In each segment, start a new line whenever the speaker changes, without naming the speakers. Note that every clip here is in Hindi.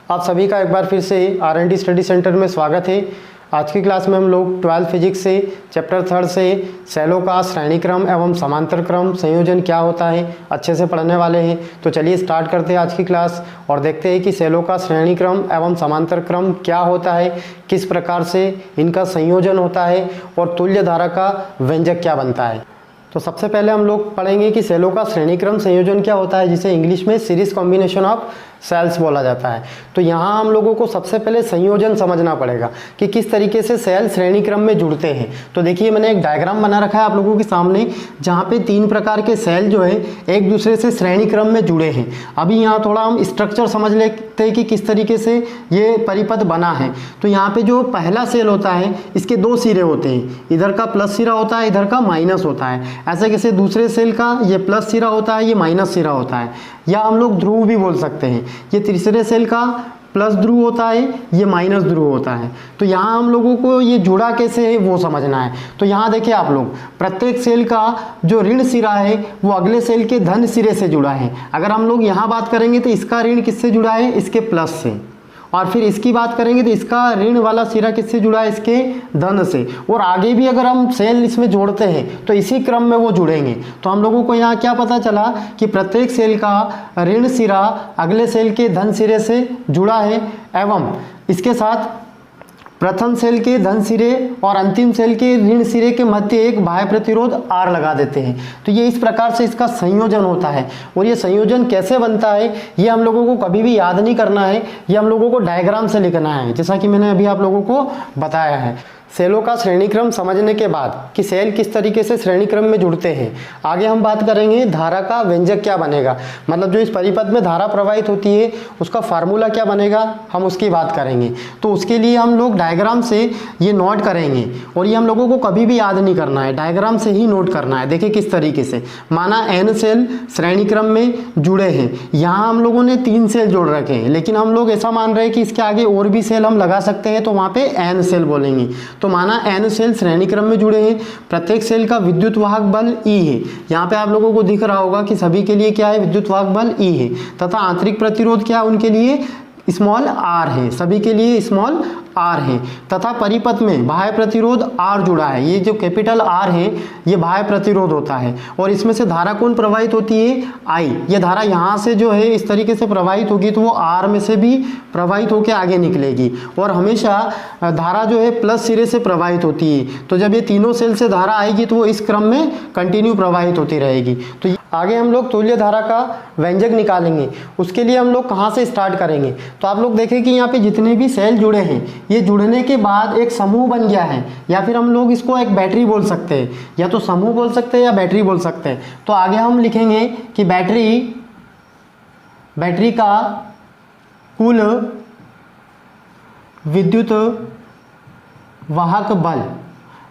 आप सभी का एक बार फिर से R&D स्टडी सेंटर में स्वागत है। आज की क्लास में हम लोग 12th फिजिक्स से चैप्टर 3 से सेलों का श्रेणी क्रम एवं समांतर क्रम संयोजन क्या होता है अच्छे से पढ़ने वाले हैं। तो चलिए स्टार्ट करते हैं आज की क्लास और देखते हैं कि सेलों का श्रेणी क्रम एवं समांतर क्रम क्या होता है, किस प्रकार से इनका संयोजन होता है और तुल्य धारा का व्यंजक क्या बनता है। तो सबसे पहले हम लोग पढ़ेंगे कि सेलों का श्रेणी क्रम संयोजन क्या होता है, जिसे इंग्लिश में सीरीज कॉम्बिनेशन ऑफ सेल्स बोला जाता है। तो यहाँ हम लोगों को सबसे पहले संयोजन समझना पड़ेगा कि किस तरीके से सेल श्रेणी क्रम में जुड़ते हैं। तो देखिए मैंने एक डायग्राम बना रखा है आप लोगों के सामने, जहाँ पे 3 प्रकार के सेल जो है एक दूसरे से श्रेणी क्रम में जुड़े हैं। अभी यहाँ थोड़ा हम स्ट्रक्चर समझ लेते हैं कि किस तरीके से ये परिपथ बना है। तो यहाँ पे जो पहला सेल होता है इसके 2 सिरे होते हैं, इधर का प्लस सिरा होता है, इधर का माइनस होता है। ऐसे कैसे दूसरे सेल का ये प्लस सिरा होता है, ये माइनस सिरा होता है, या हम लोग ध्रुव भी बोल सकते हैं। ये तीसरे सेल का प्लस ध्रुव होता है, ये माइनस ध्रुव होता है। तो यहाँ हम लोगों को ये जुड़ा कैसे है वो समझना है। तो यहाँ देखिए आप लोग, प्रत्येक सेल का जो ऋण सिरा है वो अगले सेल के धन सिरे से जुड़ा है। अगर हम लोग यहाँ बात करेंगे तो इसका ऋण किससे जुड़ा है, इसके प्लस से, और फिर इसकी बात करेंगे तो इसका ऋण वाला सिरा किससे जुड़ा है, इसके धन से। और आगे भी अगर हम सेल इसमें जोड़ते हैं तो इसी क्रम में वो जुड़ेंगे। तो हम लोगों को यहाँ क्या पता चला कि प्रत्येक सेल का ऋण सिरा अगले सेल के धन सिरे से जुड़ा है एवं इसके साथ प्रथम सेल के धन सिरे और अंतिम सेल के ऋण सिरे के मध्य एक बाह्य प्रतिरोध R लगा देते हैं। तो ये इस प्रकार से इसका संयोजन होता है। और ये संयोजन कैसे बनता है ये हम लोगों को कभी भी याद नहीं करना है, ये हम लोगों को डायग्राम से लिखना है, जैसा कि मैंने अभी आप लोगों को बताया है। सेलों का श्रेणी क्रम समझने के बाद कि सेल किस तरीके से श्रेणी क्रम में जुड़ते हैं, आगे हम बात करेंगे धारा का व्यंजक क्या बनेगा, मतलब जो इस परिपथ में धारा प्रवाहित होती है उसका फार्मूला क्या बनेगा, हम उसकी बात करेंगे। तो उसके लिए हम लोग डायग्राम से ये नोट करेंगे और ये हम लोगों को कभी भी याद नहीं करना है, डायग्राम से ही नोट करना है। देखिए किस तरीके से, माना n सेल श्रेणी क्रम में जुड़े हैं, यहाँ हम लोगों ने 3 सेल जोड़ रखे हैं, लेकिन हम लोग ऐसा मान रहे हैं कि इसके आगे और भी सेल हम लगा सकते हैं, तो वहाँ पे n सेल बोलेंगे। तो माना n सेल श्रेणी क्रम में जुड़े हैं, प्रत्येक सेल का विद्युत वाहक बल E है। यहाँ पे आप लोगों को दिख रहा होगा कि सभी के लिए क्या है, विद्युत वाहक बल E है, तथा आंतरिक प्रतिरोध क्या है उनके लिए, स्मॉल r है, सभी के लिए स्मॉल R है, तथा परिपथ में बाह्य प्रतिरोध R जुड़ा है। ये जो कैपिटल R है ये बाह्य प्रतिरोध होता है और इसमें से धारा कौन प्रवाहित होती है, I। ये धारा यहाँ से जो है इस तरीके से प्रवाहित होगी तो वो R में से भी प्रवाहित होकर आगे निकलेगी और हमेशा धारा जो है प्लस सिरे से प्रवाहित होती है। तो जब ये तीनों सेल से धारा आएगी तो वो इस क्रम में कंटिन्यू प्रवाहित होती रहेगी। तो आगे हम लोग तुल्य धारा का व्यंजक निकालेंगे। उसके लिए हम लोग कहाँ से स्टार्ट करेंगे, तो आप लोग देखें कि यहाँ पे जितने भी सेल जुड़े हैं ये जुड़ने के बाद एक समूह बन गया है, या फिर हम लोग इसको एक बैटरी बोल सकते हैं, या तो समूह बोल सकते हैं या बैटरी बोल सकते हैं। तो आगे हम लिखेंगे कि बैटरी का कुल विद्युत वाहक बल,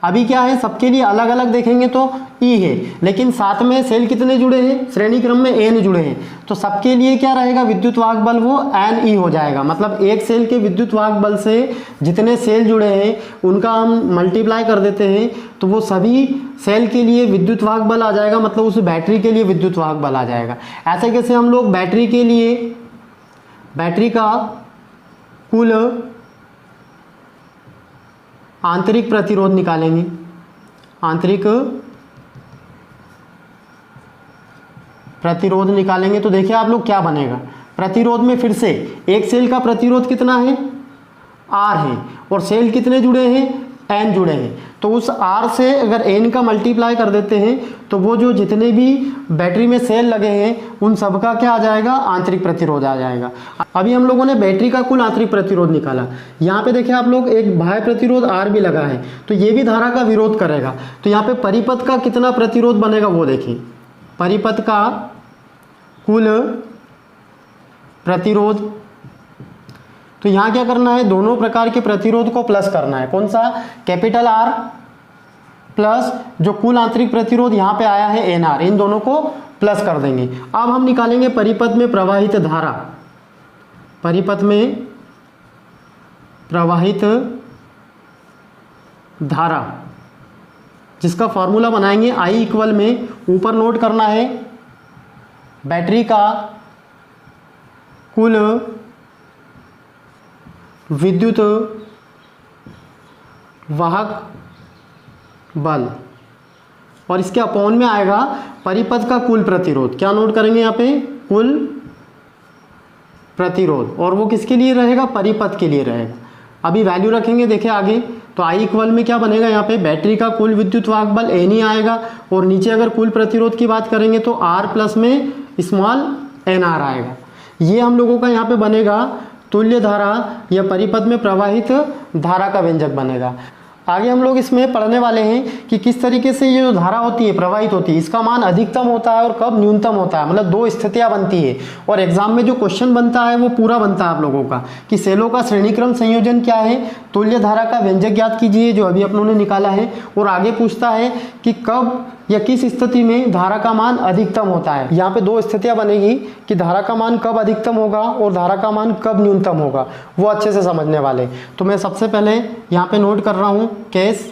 अभी क्या है सबके लिए अलग अलग देखेंगे तो E है, लेकिन साथ में सेल कितने जुड़े हैं, श्रेणी क्रम में N जुड़े हैं, तो सबके लिए क्या रहेगा, विद्युत वाहक बल वो NE हो जाएगा। मतलब एक सेल के विद्युत वाहक बल से जितने सेल जुड़े हैं उनका हम मल्टीप्लाई कर देते हैं तो वो सभी सेल के लिए विद्युत वाहक बल आ जाएगा, मतलब उस बैटरी के लिए विद्युत वाहक बल आ जाएगा। ऐसे कैसे हम लोग बैटरी के लिए बैटरी का कुल आंतरिक प्रतिरोध निकालेंगे, आंतरिक प्रतिरोध निकालेंगे तो देखिए आप लोग क्या बनेगा। प्रतिरोध में फिर से एक सेल का प्रतिरोध कितना है, R है, और सेल कितने जुड़े हैं, N जुड़े हैं। तो उस R से अगर N का मल्टीप्लाई कर देते हैं तो वो जो जितने भी बैटरी में सेल लगे हैं उन सब का क्या आ जाएगा, आंतरिक प्रतिरोध आ जाएगा। अभी हम लोगों ने बैटरी का कुल आंतरिक प्रतिरोध निकाला। यहाँ पे देखिए आप लोग एक बाह्य प्रतिरोध R भी लगा है, तो ये भी धारा का विरोध करेगा। तो यहाँ पे परिपथ का कितना प्रतिरोध बनेगा वो देखिए, परिपथ का कुल प्रतिरोध। तो यहाँ क्या करना है, दोनों प्रकार के प्रतिरोध को प्लस करना है। कौन सा, कैपिटल R प्लस जो कुल आंतरिक प्रतिरोध यहाँ पे आया है NR, इन दोनों को प्लस कर देंगे। अब हम निकालेंगे परिपथ में प्रवाहित धारा, परिपथ में प्रवाहित धारा जिसका फॉर्मूला बनाएंगे I इक्वल में, ऊपर नोट करना है बैटरी का कुल विद्युत वाहक बल, और इसके अपॉन में आएगा परिपथ का कुल प्रतिरोध। क्या नोट करेंगे यहाँ पे? कुल प्रतिरोध, और वो किसके लिए रहेगा? परिपथ के लिए रहेगा। अभी वैल्यू रखेंगे, देखिए आगे तो I इक्वल में क्या बनेगा यहाँ पे? बैटरी का कुल विद्युत वाहक बल N ही आएगा, और नीचे अगर कुल प्रतिरोध की बात करेंगे तो R प्लस में स्मॉल NR आएगा। ये हम लोगों का यहाँ पे बनेगा तुल्य धारा या परिपथ में प्रवाहित धारा का व्यंजक बनेगा। आगे हम लोग इसमें पढ़ने वाले हैं कि किस तरीके से ये जो धारा होती है प्रवाहित होती है, इसका मान अधिकतम होता है और कब न्यूनतम होता है। मतलब दो स्थितियां बनती है, और एग्जाम में जो क्वेश्चन बनता है वो पूरा बनता है आप लोगों का कि सेलों का श्रेणीक्रम संयोजन क्या है, तुल्य धारा का व्यंजक ज्ञात कीजिए, जो अभी अपनों ने निकाला है, और आगे पूछता है कि कब या किस स्थिति में धारा का मान अधिकतम होता है। यहाँ पे दो स्थितियां बनेगी कि धारा का मान कब अधिकतम होगा और धारा का मान कब न्यूनतम होगा, वो अच्छे से समझने वाले। तो मैं सबसे पहले यहाँ पे नोट कर रहा हूँ केस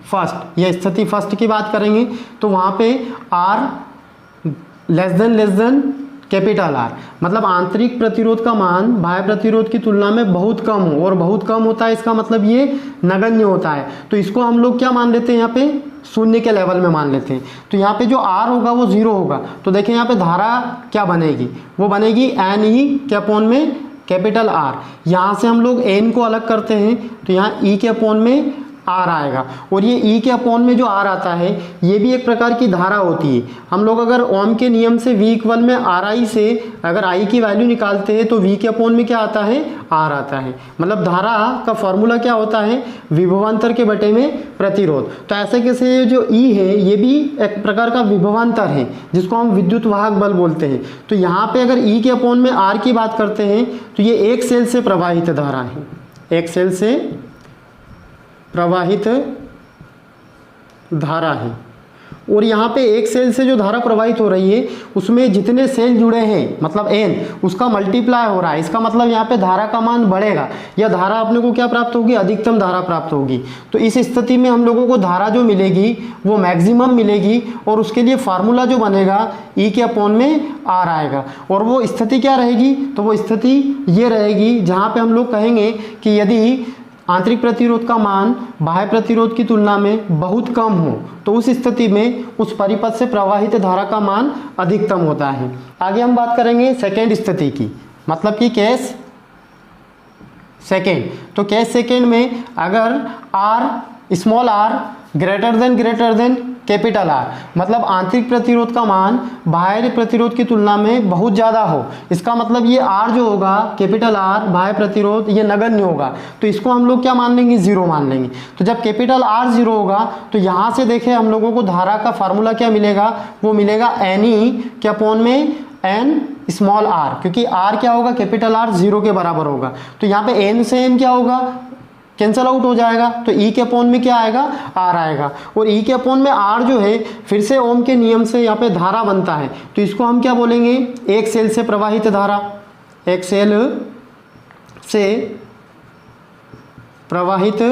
फर्स्ट या स्थिति फर्स्ट की बात करेंगे तो वहाँ पे R less than capital R, मतलब आंतरिक प्रतिरोध का मान बाह्य प्रतिरोध की तुलना में बहुत कम हो, और बहुत कम होता है इसका मतलब ये नगण्य होता है। तो इसको हम लोग क्या मान लेते हैं? यहाँ पे शून्य के लेवल में मान लेते हैं। तो यहाँ पे जो R होगा वो 0 होगा। तो देखिए यहाँ पे धारा क्या बनेगी? वो बनेगी N ही के अपॉन में कैपिटल R। यहाँ से हम लोग N को अलग करते हैं तो यहाँ E के अपॉन में R आएगा, और ये E के अपॉन में जो R आता है ये भी एक प्रकार की धारा होती है। हम लोग अगर ओम के नियम से V इक्वल में RI से अगर I की वैल्यू निकालते हैं तो V के अपॉन में क्या आता है? R आता है। मतलब धारा का फॉर्मूला क्या होता है? विभवांतर के बटे में प्रतिरोध। तो ऐसे कैसे ये जो E है ये भी एक प्रकार का विभवांतर है जिसको हम विद्युत वाहक बल बोलते हैं। तो यहाँ पे अगर E के अपॉन में R की बात करते हैं तो ये एक सेल से प्रवाहित धारा है, एक सेल से प्रवाहित धारा है। और यहाँ पे एक सेल से जो धारा प्रवाहित हो रही है उसमें जितने सेल जुड़े हैं मतलब N उसका मल्टीप्लाई हो रहा है। इसका मतलब यहाँ पे धारा का मान बढ़ेगा या धारा अपने को क्या प्राप्त होगी? अधिकतम धारा प्राप्त होगी। तो इस स्थिति में हम लोगों को धारा जो मिलेगी वो मैक्सिमम मिलेगी, और उसके लिए फार्मूला जो बनेगा E के अपॉन में R आएगा। और वो स्थिति क्या रहेगी? तो वो स्थिति ये रहेगी जहाँ पे हम लोग कहेंगे कि यदि आंतरिक प्रतिरोध का मान बाह्य प्रतिरोध की तुलना में बहुत कम हो तो उस स्थिति में उस परिपथ से प्रवाहित धारा का मान अधिकतम होता है। आगे हम बात करेंगे सेकेंड स्थिति की, मतलब कि केस सेकेंड। तो केस सेकेंड में अगर R small r greater than capital R, मतलब आंतरिक प्रतिरोध का मान बाह्य प्रतिरोध की तुलना में बहुत ज़्यादा हो, इसका मतलब ये R जो होगा कैपिटल R बाह्य प्रतिरोध ये नगण्य होगा। तो इसको हम लोग क्या मान लेंगे? 0 मान लेंगे। तो जब कैपिटल R 0 होगा तो यहाँ से देखें हम लोगों को धारा का फार्मूला क्या मिलेगा? वो मिलेगा NE के अपॉन में N स्मॉल r, क्योंकि R क्या होगा? कैपिटल R 0 के बराबर होगा। तो यहाँ पे N से N क्या होगा? कैंसल आउट हो जाएगा। तो E के अपॉन में क्या आएगा? R आएगा। और E के अपॉन में R जो है फिर से ओम के नियम से यहाँ पे धारा बनता है, तो इसको हम क्या बोलेंगे? एक सेल से प्रवाहित धारा, एक सेल से प्रवाहित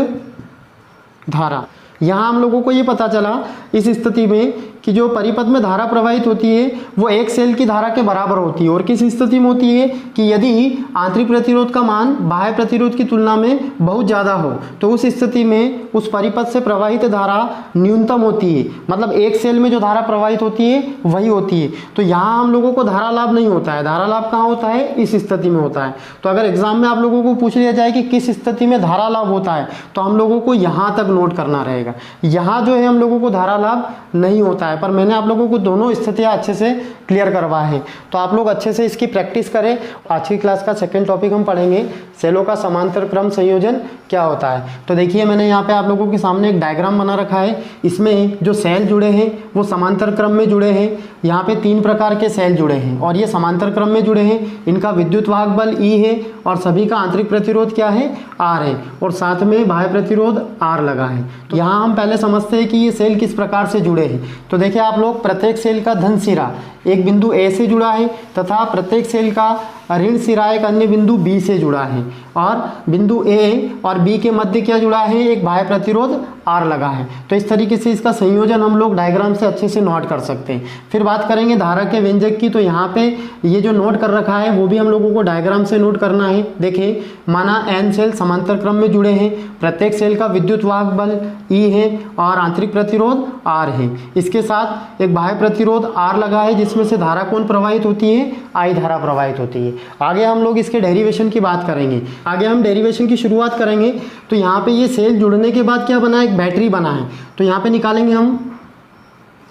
धारा। यहाँ हम लोगों को ये पता चला इस स्थिति में कि जो परिपथ में धारा प्रवाहित होती है वो एक सेल की धारा के बराबर होती है। और किस स्थिति में होती है? कि यदि आंतरिक प्रतिरोध का मान बाह्य प्रतिरोध की तुलना में बहुत ज़्यादा हो तो उस स्थिति में उस परिपथ से प्रवाहित धारा न्यूनतम होती है। मतलब एक सेल में जो धारा प्रवाहित होती है वही होती है। तो यहाँ हम लोगों को धारा लाभ नहीं होता है। धारा लाभ कहाँ होता है? इस स्थिति में होता है। तो अगर एग्जाम में आप लोगों को पूछ लिया जाए कि किस स्थिति में धारा लाभ होता है तो हम लोगों को यहाँ तक नोट करना रहेगा। यहाँ जो है हम लोगों को धारा लाभ नहीं होता है, पर मैंने आप लोगों को दोनों स्थितियाँ अच्छे से क्लियर करवा है। तो आप लोग अच्छे से इसकी प्रैक्टिस करें। आज की क्लास का सेकंड टॉपिक हम पढ़ेंगे सेलों का समांतर क्रम संयोजन क्या होता है। तो देखिए मैंने यहाँ पे आप लोगों के सामने एक डायग्राम बना रखा है। इसमें जो सेल जुड़े हैं वो समांतर क्रम में जुड़े हैं। यहाँ पे 3 प्रकार के सेल जुड़े हैं और ये समांतर क्रम में जुड़े हैं। इनका विद्युत वाहक बल E है और सभी का आंतरिक प्रतिरोध क्या है? R है, और साथ में बाह्य प्रतिरोध R लगा है। तो यहाँ हम पहले समझते हैं कि ये सेल किस प्रकार से जुड़े हैं। तो देखिए आप लोग प्रत्येक सेल का धन सिरा एक बिंदु ए से जुड़ा है तथा प्रत्येक सेल का ऋण सिरा एक अन्य बिंदु बी से जुड़ा है और बिंदु ए और बी के मध्य क्या जुड़ा है, एक बाह्य प्रतिरोध आर लगा है। तो इस तरीके से इसका संयोजन हम लोग डायग्राम से अच्छे से नोट कर सकते हैं। फिर बात करेंगे धारा के व्यंजक की, तो यहाँ पे ये जो नोट कर रखा है वो भी हम लोगों को डायग्राम से नोट करना है। देखिए माना n सेल समांतर क्रम में जुड़े हैं, प्रत्येक सेल का विद्युत वाहक बल E है और आंतरिक प्रतिरोध R है। इसके साथ एक बाह्य प्रतिरोध R लगा है जिसमें से धारा कौन प्रवाहित होती है, I धारा प्रवाहित होती है। आगे हम लोग इसके डेरिवेशन की बात करेंगे। आगे हम डेरिवेशन की शुरुआत करेंगे। तो यहाँ पे ये सेल जुड़ने के बाद क्या बना है, एक बैटरी बना है। तो यहाँ पे निकालेंगे हम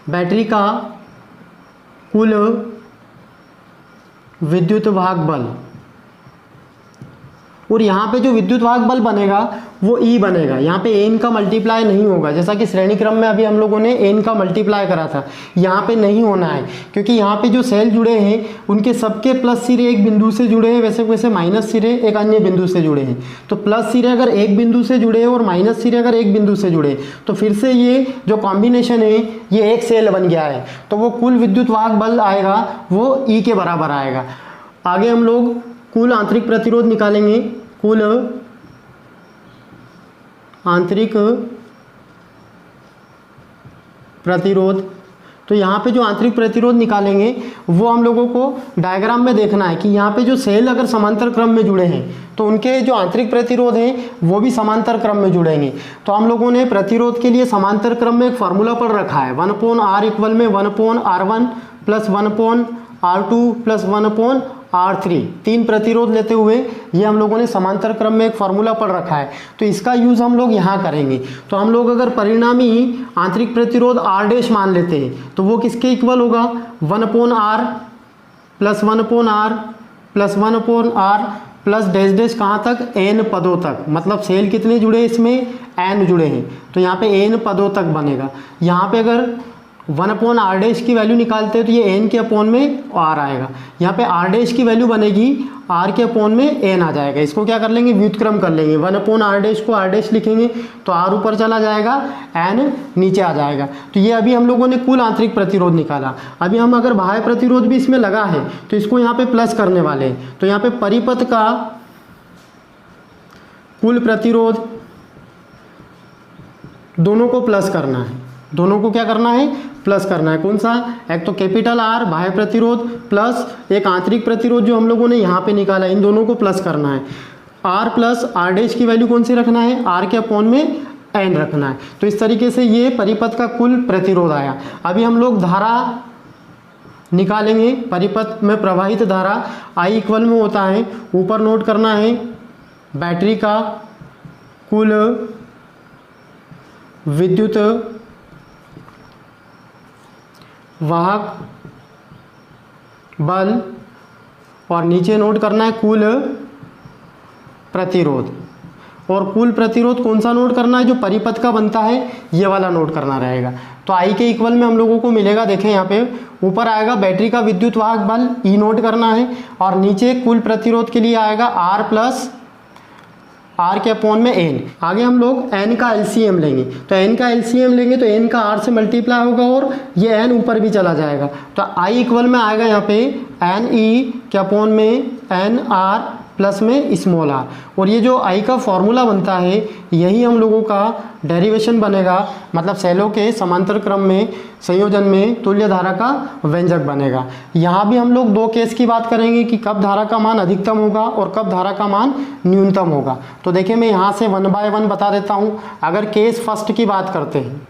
बैटरी का कुल विद्युत वाहक बल, और यहाँ पे जो विद्युत वाहक बल बनेगा वो E बनेगा। यहाँ पे n का मल्टीप्लाई नहीं होगा, जैसा कि श्रेणी क्रम में अभी हम लोगों ने n का मल्टीप्लाई करा था, यहाँ पे नहीं होना है क्योंकि यहाँ पे जो सेल जुड़े हैं उनके सबके प्लस सिरे एक बिंदु से जुड़े हैं, वैसे वैसे माइनस सिरे एक अन्य बिंदु से जुड़े हैं। तो प्लस सिरे अगर एक बिंदु से जुड़े हैं और माइनस सिरे अगर एक बिंदु से जुड़े तो फिर से ये जो कॉम्बिनेशन है ये एक सेल बन गया है। तो वो कुल विद्युत वाहक बल आएगा वो E के बराबर आएगा। आगे हम लोग कुल आंतरिक प्रतिरोध निकालेंगे। कुल आंतरिक प्रतिरोध, तो यहाँ पे जो आंतरिक प्रतिरोध निकालेंगे वो हम लोगों को डायग्राम में देखना है कि यहाँ पे जो सेल अगर समांतर क्रम में जुड़े हैं तो उनके जो आंतरिक प्रतिरोध हैं वो भी समांतर क्रम में जुड़ेंगे। तो हम लोगों ने प्रतिरोध के लिए समांतर क्रम में एक फार्मूला पढ़ रखा है, 1/r इक्वल में 1/r1 plus 1/r2 plus 1/r3, तीन प्रतिरोध लेते हुए ये हम लोगों ने समांतर क्रम में एक फार्मूला पढ़ रखा है। तो इसका यूज़ हम लोग यहाँ करेंगे। तो हम लोग अगर परिणामी आंतरिक प्रतिरोध r' मान लेते हैं तो वो किसके इक्वल होगा, 1/r plus 1/r plus 1/r plus dash dash कहाँ तक, n पदों तक। मतलब सेल कितने जुड़े इसमें, n जुड़े हैं, तो यहाँ पे n पदों तक बनेगा। यहाँ पे अगर 1/r' की वैल्यू निकालते हैं तो ये n के अपोन में r आएगा। यहाँ पे r' की वैल्यू बनेगी r के अपोन में n आ जाएगा। इसको क्या कर लेंगे, व्युत्क्रम कर लेंगे। 1/r' को r' लिखेंगे तो r ऊपर चला जाएगा, n नीचे आ जाएगा। तो ये अभी हम लोगों ने कुल आंतरिक प्रतिरोध निकाला। अभी हम अगर बाह्य प्रतिरोध भी इसमें लगा है तो इसको यहाँ पे प्लस करने वाले हैं। तो यहाँ पे परिपथ का कुल प्रतिरोध दोनों को प्लस करना है। दोनों को क्या करना है, प्लस करना है। कौन सा, एक तो कैपिटल R बाह्य प्रतिरोध प्लस एक आंतरिक प्रतिरोध जो हम लोगों ने यहाँ पे निकाला, इन दोनों को प्लस करना है। R प्लस r' की वैल्यू कौन सी रखना है, R के अपॉन में n रखना है। तो इस तरीके से ये परिपथ का कुल प्रतिरोध आया। अभी हम लोग धारा निकालेंगे। परिपथ में प्रवाहित धारा I इक्वल में होता है, ऊपर नोट करना है बैटरी का कुल विद्युत वाहक बल और नीचे नोट करना है कुल प्रतिरोध। और कुल प्रतिरोध कौन सा नोट करना है, जो परिपथ का बनता है ये वाला नोट करना रहेगा। तो आई के इक्वल में हम लोगों को मिलेगा, देखें यहाँ पे ऊपर आएगा बैटरी का विद्युत वाहक बल ई नोट करना है और नीचे कुल प्रतिरोध के लिए आएगा आर प्लस आर के अपॉन में एन। आगे हम लोग एन का एलसीएम लेंगे। तो एन का एलसीएम लेंगे तो एन का आर से मल्टीप्लाई होगा और ये एन ऊपर भी चला जाएगा। तो आई इक्वल में आएगा यहाँ पे एन ई के अपॉन में एन आर प्लस में स्मॉल आर। और ये जो आई का फॉर्मूला बनता है यही हम लोगों का डेरिवेशन बनेगा, मतलब सेलों के समांतर क्रम में संयोजन में तुल्य धारा का व्यंजक बनेगा। यहाँ भी हम लोग दो केस की बात करेंगे कि कब धारा का मान अधिकतम होगा और कब धारा का मान न्यूनतम होगा। तो देखिए मैं यहाँ से 1 बाय 1 बता देता हूँ। अगर केस फर्स्ट की बात करते हैं,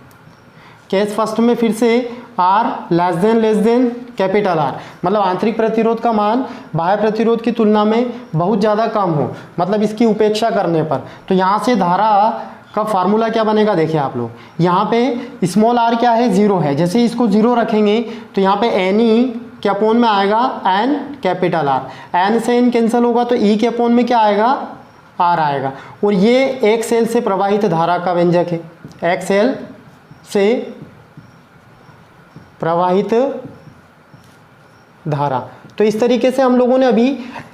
केस फर्स्ट में फिर से R less than capital R, मतलब आंतरिक प्रतिरोध का मान बाह्य प्रतिरोध की तुलना में बहुत ज़्यादा कम हो, मतलब इसकी उपेक्षा करने पर। तो यहाँ से धारा का फार्मूला क्या बनेगा, देखिए आप लोग, यहाँ पे स्मॉल r क्या है, 0 है। जैसे इसको 0 रखेंगे तो यहाँ पे एन ई के अपॉन में आएगा एन कैपिटल R, एन से एन कैंसिल होगा तो ई के अपॉन में क्या आएगा, R आएगा। और ये एक सेल से प्रवाहित धारा का व्यंजक है, एक सेल से प्रवाहित धारा। तो इस तरीके से हम लोगों ने अभी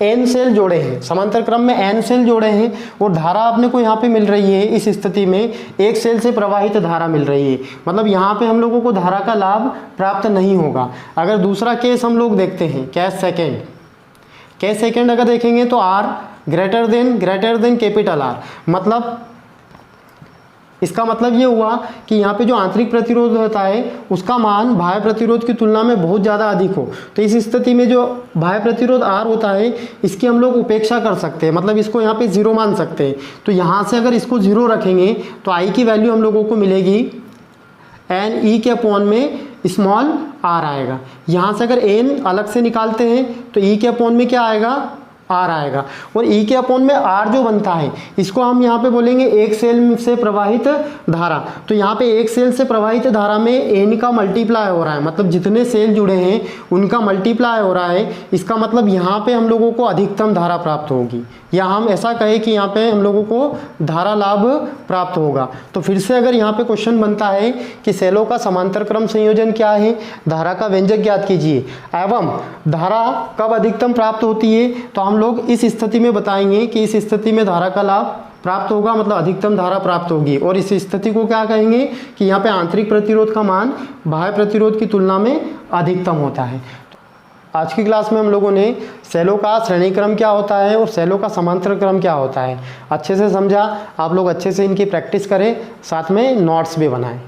n सेल जोड़े हैं, समांतर क्रम में n सेल जोड़े हैं और धारा अपने को यहाँ पे मिल रही है। इस स्थिति में एक सेल से प्रवाहित धारा मिल रही है, मतलब यहाँ पे हम लोगों को धारा का लाभ प्राप्त नहीं होगा। अगर दूसरा केस हम लोग देखते हैं, केस सेकेंड अगर देखेंगे तो R greater than capital R, मतलब इसका मतलब ये हुआ कि यहाँ पे जो आंतरिक प्रतिरोध होता है उसका मान बाह्य प्रतिरोध की तुलना में बहुत ज़्यादा अधिक हो। तो इस स्थिति में जो बाह्य प्रतिरोध R होता है इसकी हम लोग उपेक्षा कर सकते हैं, मतलब इसको यहाँ पे 0 मान सकते हैं। तो यहाँ से अगर इसको 0 रखेंगे तो I की वैल्यू हम लोगों को मिलेगी n e के अपॉन में स्मॉल r आएगा। यहाँ से अगर n अलग से निकालते हैं तो e के अपॉन में क्या आएगा, R आएगा। और E के अपॉन में R जो बनता है इसको हम यहाँ पे बोलेंगे एक सेल से प्रवाहित धारा। तो यहाँ पे एक सेल से प्रवाहित धारा में N का मल्टीप्लाई हो रहा है, मतलब जितने सेल जुड़े हैं उनका मल्टीप्लाई हो रहा है। इसका मतलब यहाँ पे हम लोगों को अधिकतम धारा प्राप्त होगी, या हम ऐसा कहें कि यहाँ पे हम लोगों को धारा लाभ प्राप्त होगा। तो फिर से अगर यहाँ पे क्वेश्चन बनता है कि सेलों का समांतर क्रम संयोजन क्या है, धारा का व्यंजक ज्ञात कीजिए एवं धारा कब अधिकतम प्राप्त होती है, तो हम लोग इस स्थिति में बताएंगे कि इस स्थिति में धारा का लाभ प्राप्त होगा, मतलब अधिकतम धारा प्राप्त होगी। और इस स्थिति को क्या कहेंगे कि यहाँ पे आंतरिक प्रतिरोध का मान बाह्य प्रतिरोध की तुलना में अधिकतम होता है। आज की क्लास में हम लोगों ने सेलों का श्रेणी क्रम क्या होता है और सेलों का समांतर क्रम क्या होता है अच्छे से समझा। आप लोग अच्छे से इनकी प्रैक्टिस करें, साथ में नोट्स भी बनाएं।